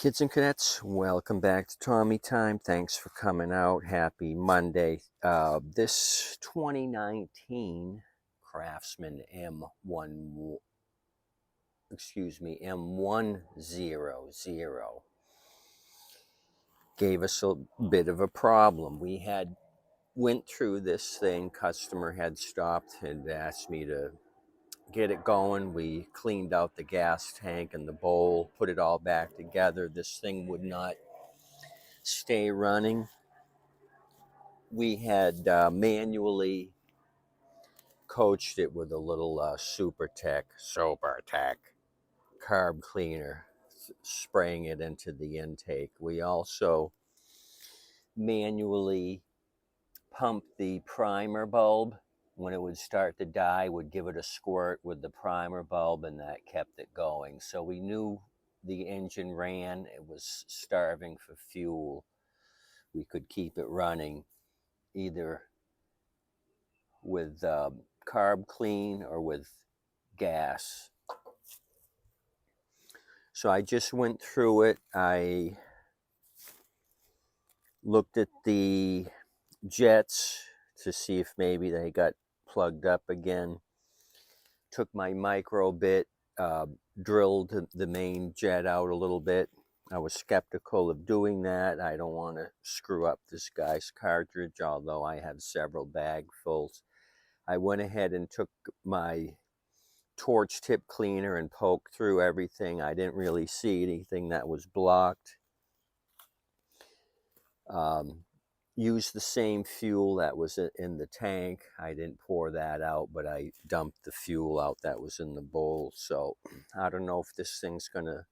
Kids and cadets, welcome back to Tommy Time. Thanks for coming out. Happy Monday. This 2019 Craftsman M1, M100 gave us a bit of a problem. We had went through this thing. Customer had stopped, had asked me to get it going. We cleaned out the gas tank and the bowl, put it all back together. This thing would not stay running. We had manually coached it with a little super tech carb cleaner, spraying it into the intake. We also manually pumped the primer bulb. When it would start to die, would give it a squirt with the primer bulb, and that kept it going. So we knew the engine ran. It was starving for fuel. We could keep it running either with carb clean or with gas. So I just went through it. I looked at the jets to see if maybe they got plugged up again. Took my micro bit, drilled the main jet out a little bit. I was skeptical of doing that. I don't want to screw up this guy's cartridge, although I have several bagfuls. I went ahead and took my torch tip cleaner and poked through everything. I didn't really see anything that was blocked. Used the same fuel that was in the tank. I didn't pour that out, but I dumped the fuel out that was in the bowl. So I don't know if this thing's gonna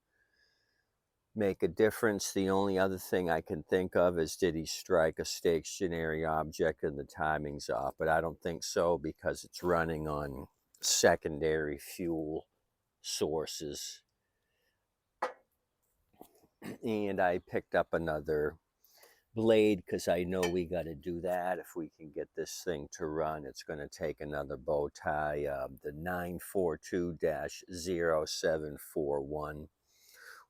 make a difference. The only other thing I can think of is, did he strike a stationary object and the timing's off? But I don't think so, because it's running on secondary fuel sources. And I picked up another blade because I know we got to do that if we can get this thing to run. It's going to take another bow tie, the 942-0741,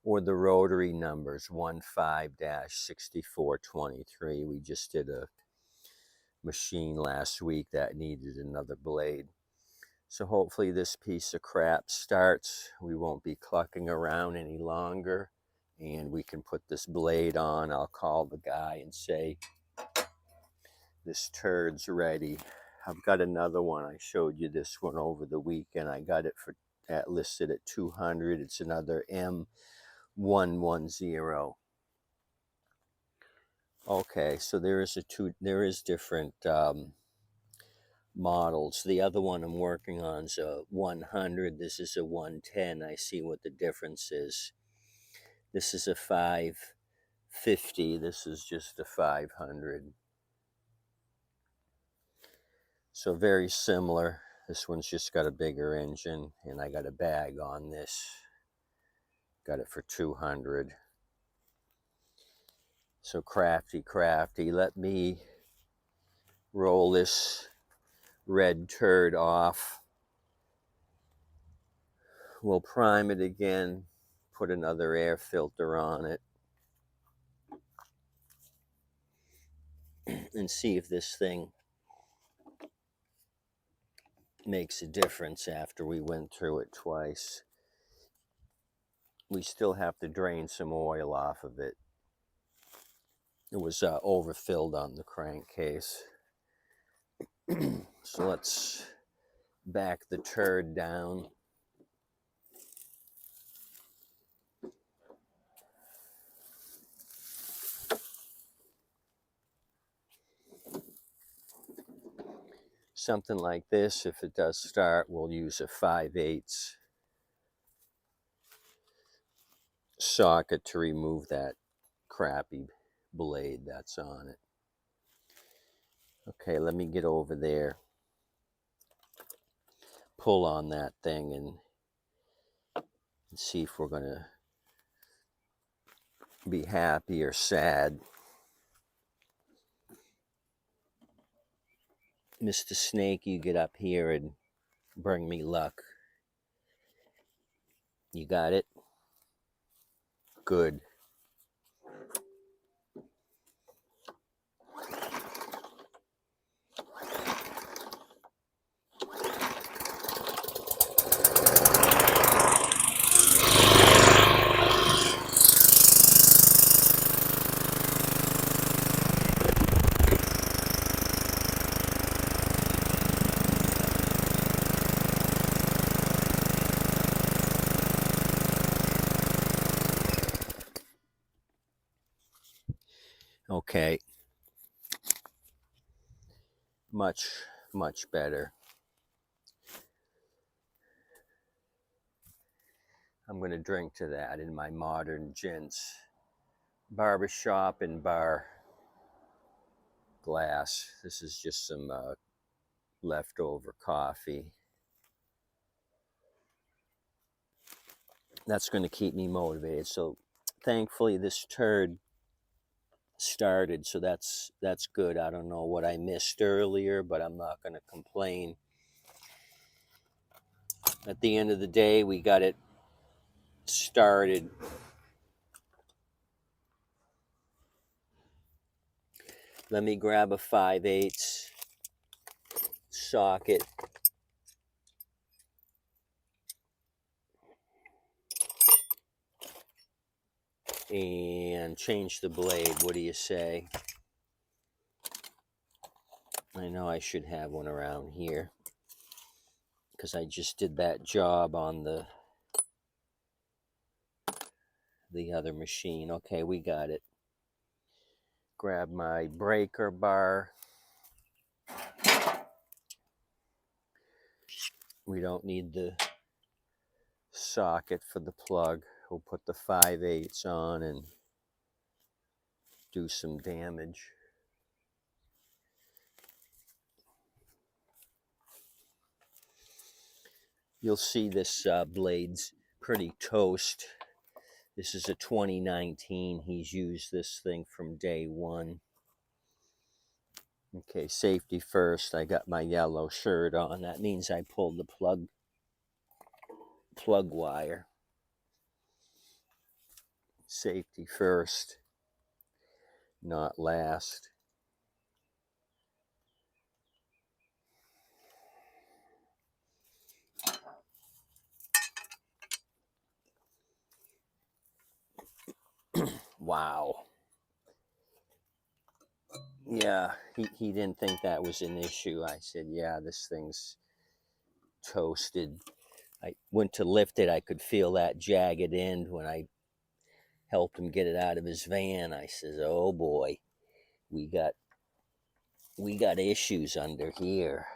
or the rotary numbers 15-6423. We just did a machine last week that needed another blade. So hopefully this piece of crap starts. We won't be clucking around any longer, and we can put this blade on. I'll call the guy and say, this turd's ready. I've got another one. I showed you this one over the weekend. I got it for listed at 200. It's another M110. Okay, so there is different models. The other one I'm working on is a 100. This is a 110. I see what the difference is. This is a 550. This is just a 500. So very similar. This one's just got a bigger engine, and I got a bag on this. Got it for 200. So crafty. Let me roll this red turd off. We'll prime it again, put another air filter on it, and see if this thing makes a difference after we went through it twice. We still have to drain some oil off of it. It was overfilled on the crankcase. So let's back the turd down. Something like this, if it does start, we'll use a 5/8 socket to remove that crappy blade that's on it. Okay, let me get over there, pull on that thing, and see if we're gonna be happy or sad. Mr. Snake, you get up here and bring me luck. You got it? Good. Okay, much, much better. I'm going to drink to that in my modern gents barbershop and bar glass. This is just some leftover coffee. That's going to keep me motivated. So thankfully this turd started, so that's good. I don't know what I missed earlier, but I'm not going to complain. At the end of the day, we got it started. Let me grab a 5/8 socket. And change the blade. What do you say? I know I should have one around here because I just did that job on the other machine. Okay, we got it. Grab my breaker bar. We don't need the socket for the plug. We'll put the 5/8 on and do some damage. You'll see this blade's pretty toast. This is a 2019. He's used this thing from day one. Okay, safety first. I got my yellow shirt on. That means I pulled the plug wire. Safety first, not last. Wow. Yeah, he didn't think that was an issue. I said, yeah, this thing's toasted. I went to lift it. I could feel that jagged end when I helped him get it out of his van. I says, oh boy, we got issues under here.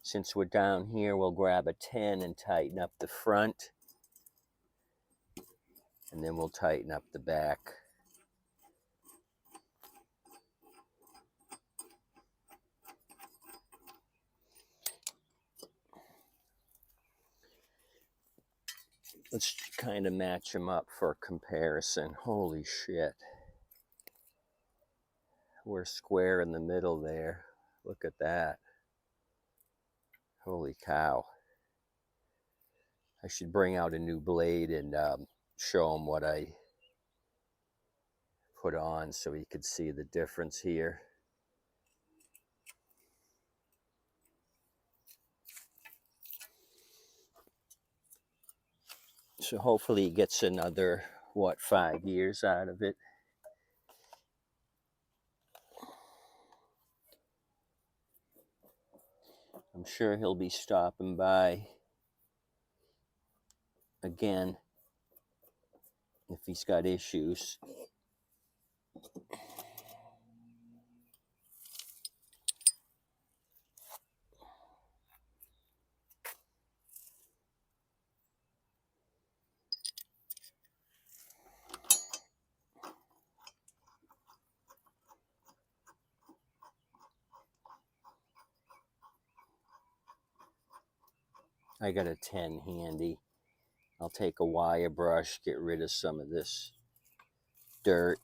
Since we're down here, we'll grab a 10 and tighten up the front. And then we'll tighten up the back. Let's kind of match them up for comparison. Holy shit. We're square in the middle there. Look at that. Holy cow. I should bring out a new blade and show him what I put on so he could see the difference here. So hopefully he gets another, 5 years out of it. I'm sure he'll be stopping by again if he's got issues. I got a 10 handy. I'll take a wire brush, get rid of some of this dirt.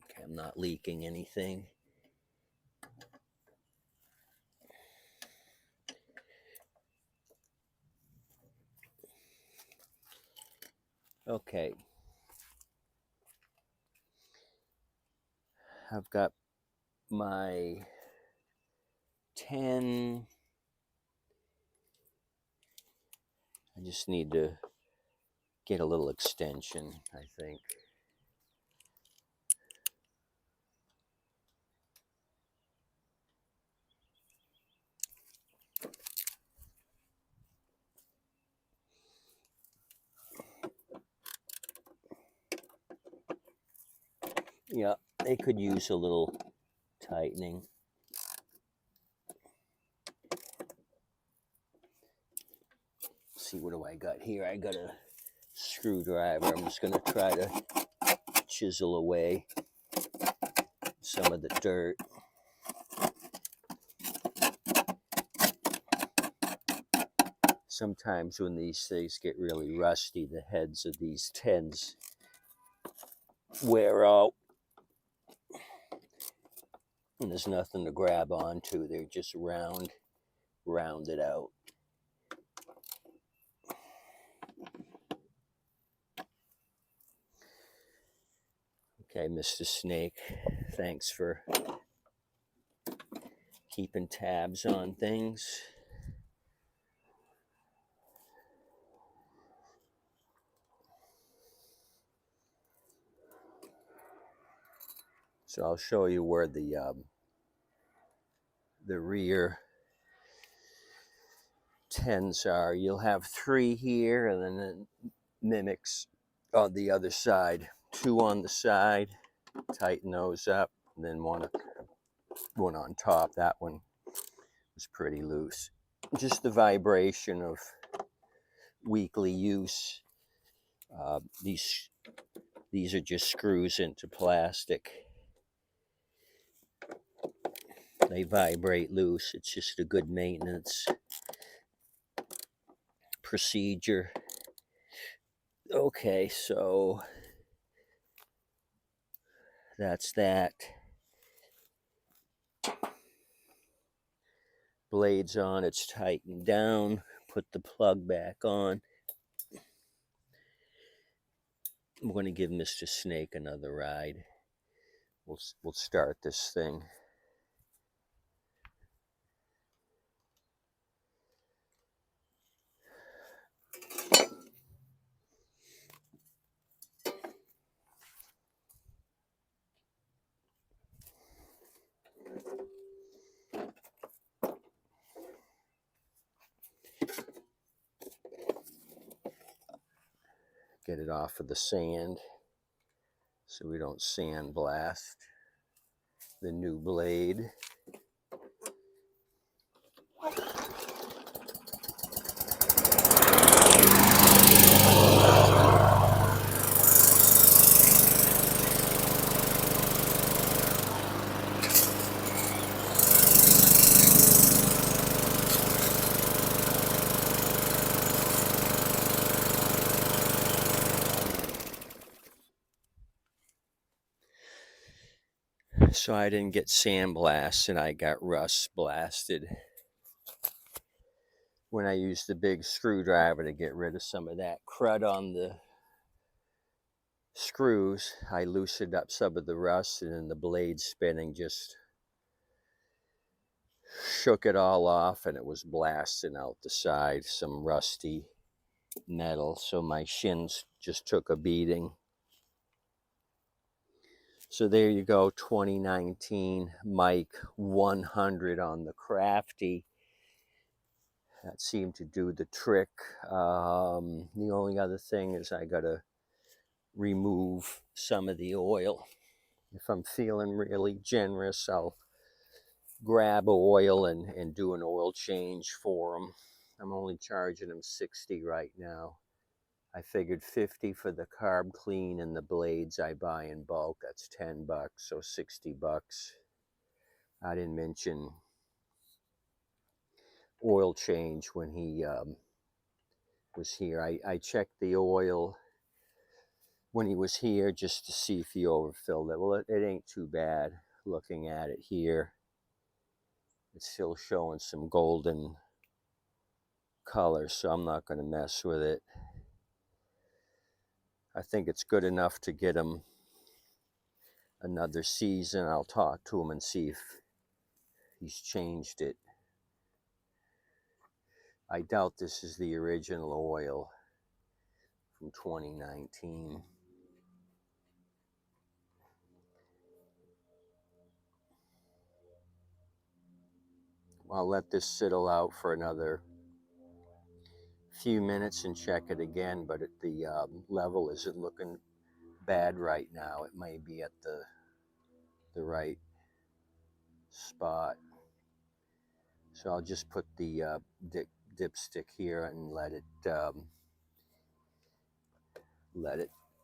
Okay, I'm not leaking anything. Okay. I've got my 10. I just need to get a little extension, I think. Yeah, they could use a little tightening. Let's see, what do I got here? I got a screwdriver. I'm just going to try to chisel away some of the dirt. Sometimes when these things get really rusty, the heads of these tins wear out and there's nothing to grab onto. They're just rounded out. Okay, Mr. Snake, thanks for keeping tabs on things. So I'll show you where the rear tens are. You'll have 3 here, and then it mimics on the other side. 2 on the side, tighten those up, and then one on top. That one was pretty loose. Just the vibration of weekly use. These are just screws into plastic. They vibrate loose. It's just a good maintenance procedure. Okay, so that's that. Blade's on, it's tightened down. Put the plug back on. I'm going to give Mr. Snake another ride. We'll start this thing. Get it off of the sand so we don't sandblast the new blade. So I didn't get sandblasted, I got rust blasted when I used the big screwdriver to get rid of some of that crud on the screws. I loosened up some of the rust, and then the blade spinning just shook it all off, and it was blasting out the side, some rusty metal. So my shins just took a beating. So there you go, 2019 Mike 100 on the Crafty. That seemed to do the trick. The only other thing is I got to remove some of the oil. If I'm feeling really generous, I'll grab oil and do an oil change for them. I'm only charging them 60 right now. I figured 50 for the carb clean and the blades I buy in bulk. That's 10 bucks, so 60 bucks. I didn't mention oil change when he was here. I checked the oil when he was here just to see if he overfilled it. Well, it ain't too bad. Looking at it here, it's still showing some golden color, so I'm not going to mess with it. I think it's good enough to get him another season. I'll talk to him and see if he's changed it. I doubt this is the original oil from 2019. I'll let this settle out for another few minutes and check it again, but the level isn't looking bad right now. It may be at the the right spot. So I'll just put the dipstick here and let it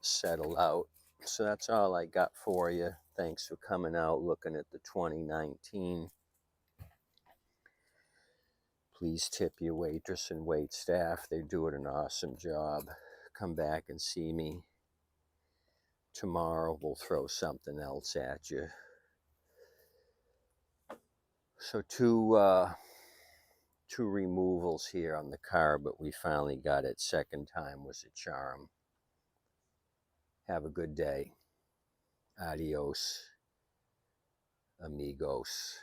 settle out. So that's all I got for you. Thanks for coming out, looking at the 2019. Please tip your waitress and wait staff. They're doing an awesome job. Come back and see me tomorrow. We'll throw something else at you. So two removals here on the car, but we finally got it. Second time was a charm. Have a good day. Adios, amigos.